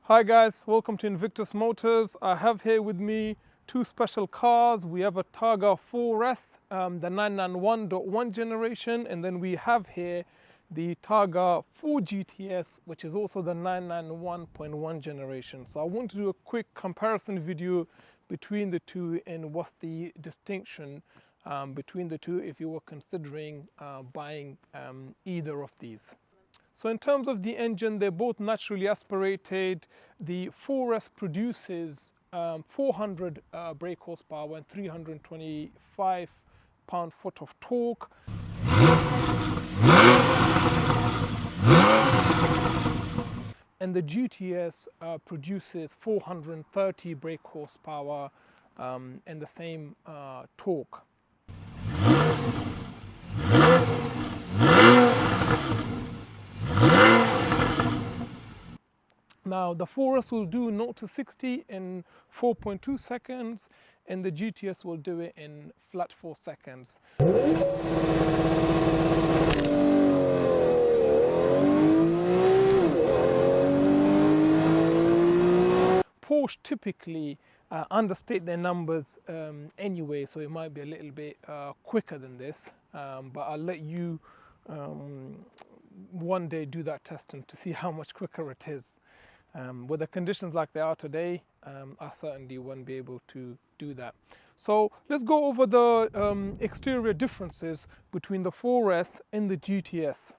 Hi guys, welcome to Invictus Motors. I have here with me two special cars. We have a Targa 4S, the 991.1 generation, and then we have here the Targa 4 GTS, which is also the 991.1 generation. So I want to do a quick comparison video between the two and what's the distinction between the two if you were considering buying either of these. So in terms of the engine, they're both naturally aspirated. The 4S produces 400 brake horsepower and 325 pound-foot of torque. And the GTS produces 430 brake horsepower and the same torque. Now the 4S will do 0 to 60 in 4.2 seconds and the GTS will do it in flat 4 seconds. Porsche typically understate their numbers anyway, so it might be a little bit quicker than this, but I'll let you one day do that testing to see how much quicker it is. With the conditions like they are today, I certainly won't be able to do that. So let's go over the exterior differences between the 4S and the GTS.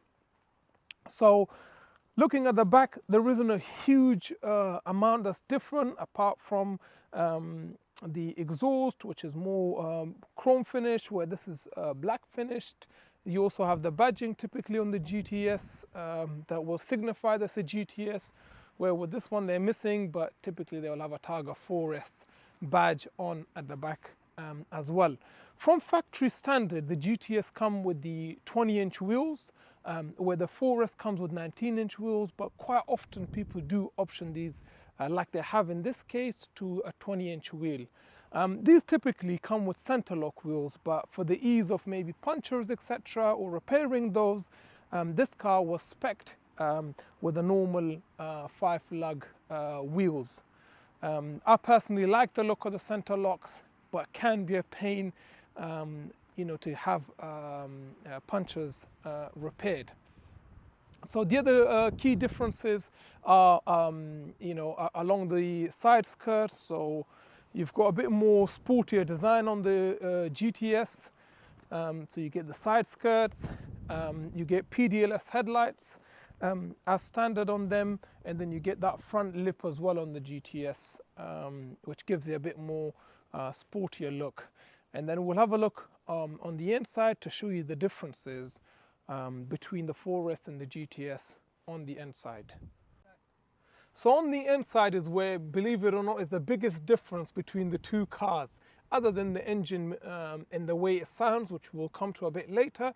So looking at the back, there isn't a huge amount that's different apart from the exhaust, which is more chrome finish, where this is black finished. You also have the badging typically on the GTS that will signify that's a GTS, where with this one they're missing, but typically they will have a Targa 4S badge on at the back as well. From factory standard, the GTS come with the 20-inch wheels, where the 4S comes with 19-inch wheels, but quite often people do option these like they have in this case to a 20-inch wheel. These typically come with center lock wheels, but for the ease of maybe punctures, etc., or repairing those, this car was spec'd with a normal 5-lug wheels. I personally like the look of the center locks, but can be a pain, to have punctures repaired. So the other key differences are, along the side skirts. So you've got a bit more sportier design on the GTS. So you get the side skirts, you get PDLS headlights as standard on them, and then you get that front lip as well on the GTS, which gives you a bit more sportier look. And then we'll have a look on the inside to show you the differences between the 4S and the GTS on the inside. So on the inside is where, believe it or not, is the biggest difference between the two cars, other than the engine and the way it sounds, which we'll come to a bit later.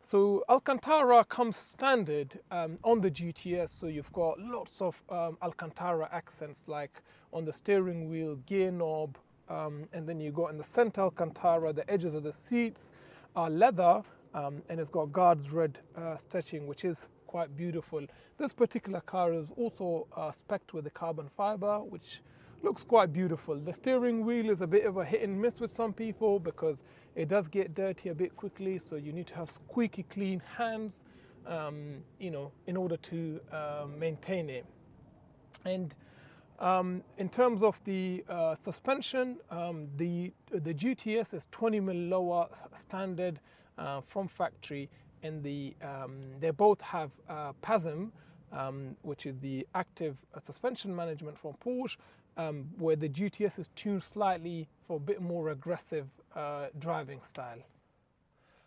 So Alcantara comes standard on the GTS, so you've got lots of Alcantara accents, like on the steering wheel, gear knob, and then you got in the center Alcantara, the edges of the seats are leather, and it's got guards red stitching, which is quite beautiful. This particular car is also spec'd with the carbon fiber, which looks quite beautiful. The steering wheel is a bit of a hit and miss with some people because it does get dirty a bit quickly, so you need to have squeaky clean hands, in order to maintain it. And in terms of the suspension, the GTS is 20 mm lower standard from factory, and they both have PASM, which is the active suspension management from Porsche, where the GTS is tuned slightly for a bit more aggressive driving style.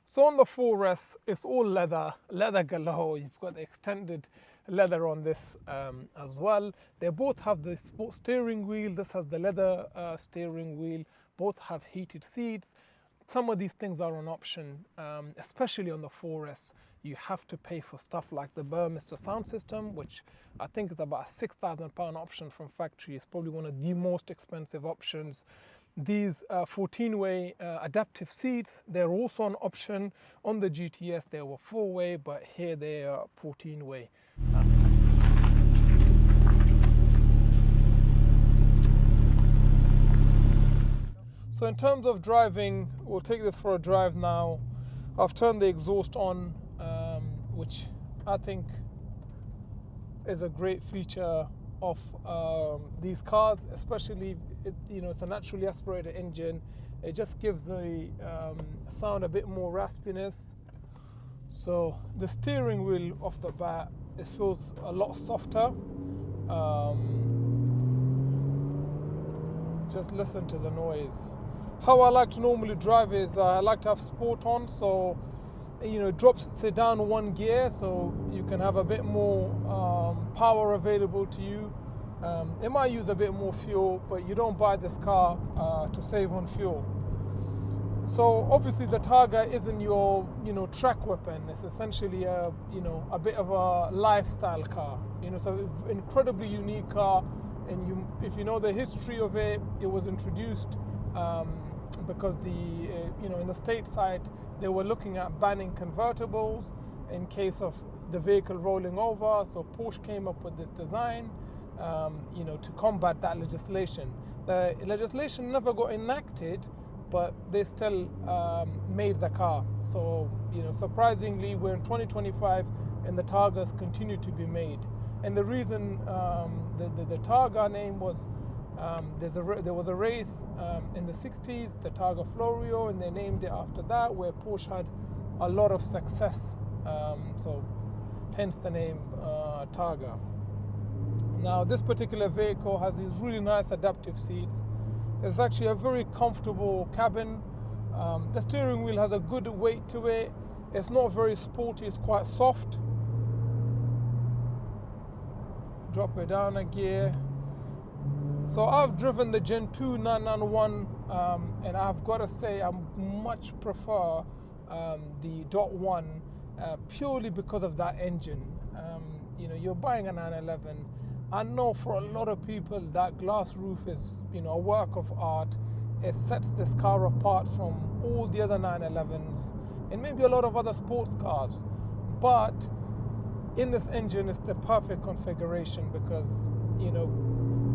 So on the 4S, it's all leather galore. You've got the extended leather on this as well. They both have the sport steering wheel. This has the leather steering wheel. Both have heated seats. Some of these things are an option, especially on the 4S. You have to pay for stuff like the Burmester sound system, which I think is about a £6,000 option from factory. It's probably one of the most expensive options. These 14-way adaptive seats, they're also an option. On the GTS, they were 4-way, but here they are 14-way. So in terms of driving, we'll take this for a drive now. I've turned the exhaust on, which I think is a great feature of these cars, especially it's a naturally aspirated engine. It just gives the sound a bit more raspiness. So the steering wheel off the bat, it feels a lot softer. Just listen to the noise. How I like to normally drive is I like to have sport on, so it drops it down one gear, so you can have a bit more power available to you. It might use a bit more fuel, but you don't buy this car to save on fuel. So obviously the Targa isn't your track weapon. It's essentially a bit of a lifestyle car. So incredibly unique car, and if you know the history of it, it was introduced because in the stateside they were looking at banning convertibles in case of the vehicle rolling over. So Porsche came up with this design, to combat that legislation. The legislation never got enacted, but they still made the car. So surprisingly, we're in 2025 and the Targas continue to be made. And the reason the Targa name was there was a race in the 60s, the Targa Florio, and they named it after that, where Porsche had a lot of success. So hence the name Targa. Now this particular vehicle has these really nice adaptive seats. It's actually a very comfortable cabin. The steering wheel has a good weight to it. It's not very sporty, it's quite soft. Drop it down a gear. So I've driven the Gen 2 991, and I've got to say I much prefer the .1 purely because of that engine. You're buying a 911. I know for a lot of people that glass roof is a work of art. It sets this car apart from all the other 911s and maybe a lot of other sports cars. But in this engine, it's the perfect configuration because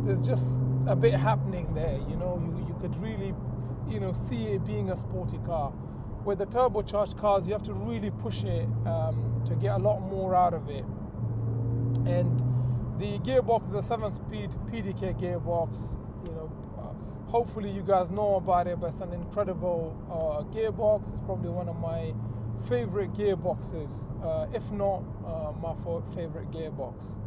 there's just a bit happening there. You could really see it being a sporty car. With the turbocharged cars, you have to really push it to get a lot more out of it. And the gearbox is a 7-speed PDK gearbox. Hopefully you guys know about it, but it's an incredible gearbox. It's probably one of my favorite gearboxes, if not my favorite gearbox.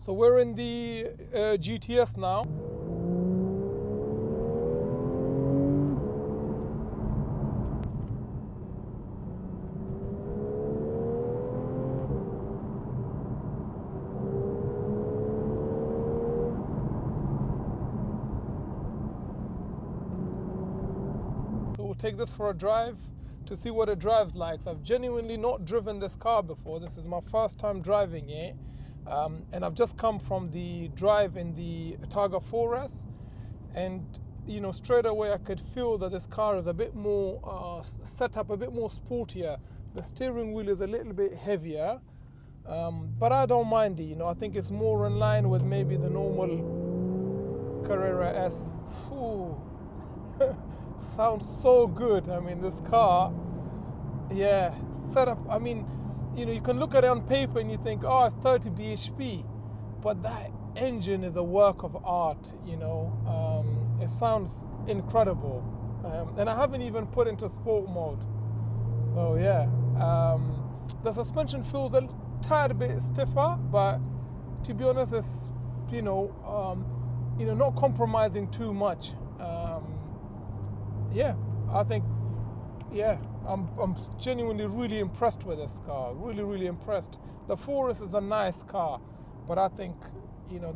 So we're in the GTS now. Take this for a drive to see what it drives like. So I've genuinely not driven this car before. This is my first time driving it, and I've just come from the drive in the Targa 4S, and straight away I could feel that this car is a bit more set up, a bit more sportier. The steering wheel is a little bit heavier, but I don't mind it. I think it's more in line with maybe the normal Carrera S. Sounds so good. I mean, this car, set up. I mean, you can look at it on paper and you think, oh, it's 30 bhp, but that engine is a work of art. It sounds incredible, and I haven't even put into sport mode. So the suspension feels a tad bit stiffer, but to be honest, it's not compromising too much. I think, I'm genuinely really impressed with this car. Really, really impressed. The 4S is a nice car, but I think,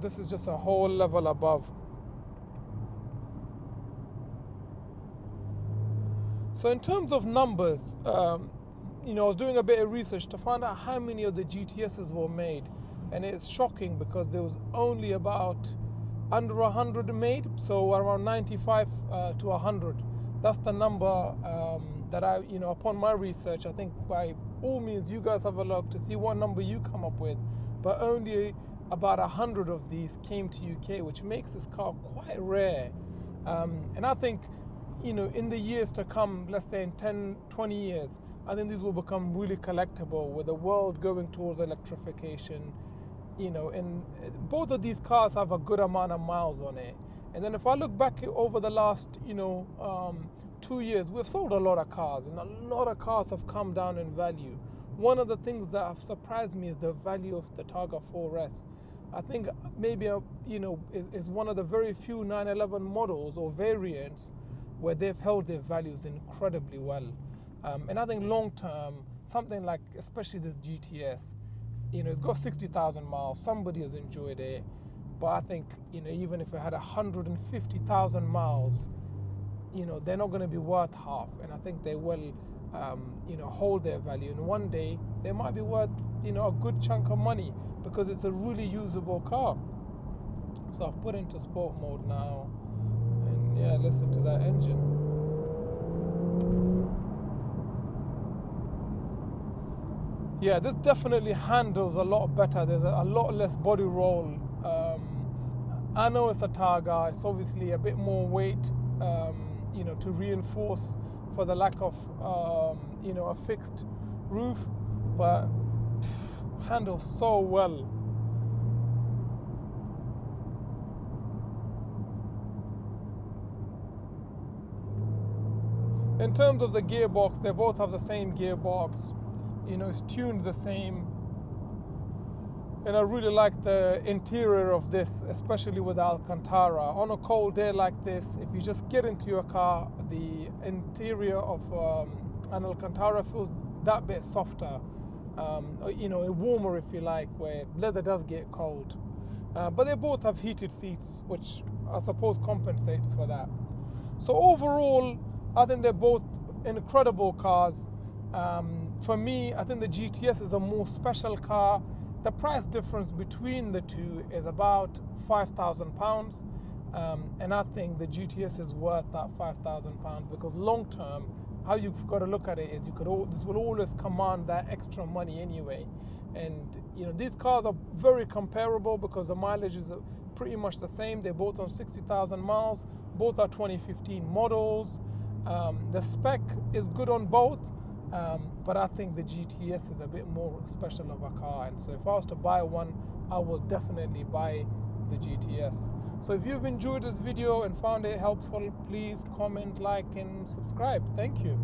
this is just a whole level above. So in terms of numbers, I was doing a bit of research to find out how many of the GTSs were made, and it's shocking because there was only about under 100 made, so around 95 to 100. That's the number that I, upon my research, I think by all means you guys have a look to see what number you come up with. But only about 100 of these came to UK, which makes this car quite rare. And I think, in the years to come, let's say in 10, 20 years, I think these will become really collectible with the world going towards electrification. And both of these cars have a good amount of miles on it. And then if I look back over the last, 2 years, we've sold a lot of cars, and a lot of cars have come down in value. One of the things that have surprised me is the value of the Targa 4S. I think maybe, is one of the very few 911 models or variants where they've held their values incredibly well. And I think long term, something like, especially this GTS, it's got 60,000 miles. Somebody has enjoyed it. But I think, even if it had 150,000 miles, they're not going to be worth half. And I think they will, hold their value. And one day, they might be worth, a good chunk of money because it's a really usable car. So I've put into sport mode now. And yeah, listen to that engine. Yeah, this definitely handles a lot better. There's a lot less body roll. I know it's a Targa. It's obviously a bit more weight, to reinforce for the lack of, a fixed roof, but handles so well. In terms of the gearbox, they both have the same gearbox. It's tuned the same. And I really like the interior of this, especially with Alcantara. On a cold day like this, if you just get into your car, the interior of an Alcantara feels that bit softer, warmer if you like, where leather does get cold. But they both have heated seats, which I suppose compensates for that. So overall, I think they're both incredible cars. For me, I think the GTS is a more special car. The price difference between the two is about £5,000, and I think the GTS is worth that £5,000 because long term, how you've got to look at it is this will always command that extra money anyway. And these cars are very comparable because the mileage is pretty much the same. They're both on 60,000 miles. Both are 2015 models. The spec is good on both. But I think the GTS is a bit more special of a car, and so if I was to buy one, I will definitely buy the GTS. So if you've enjoyed this video and found it helpful, please comment, like and subscribe. Thank you.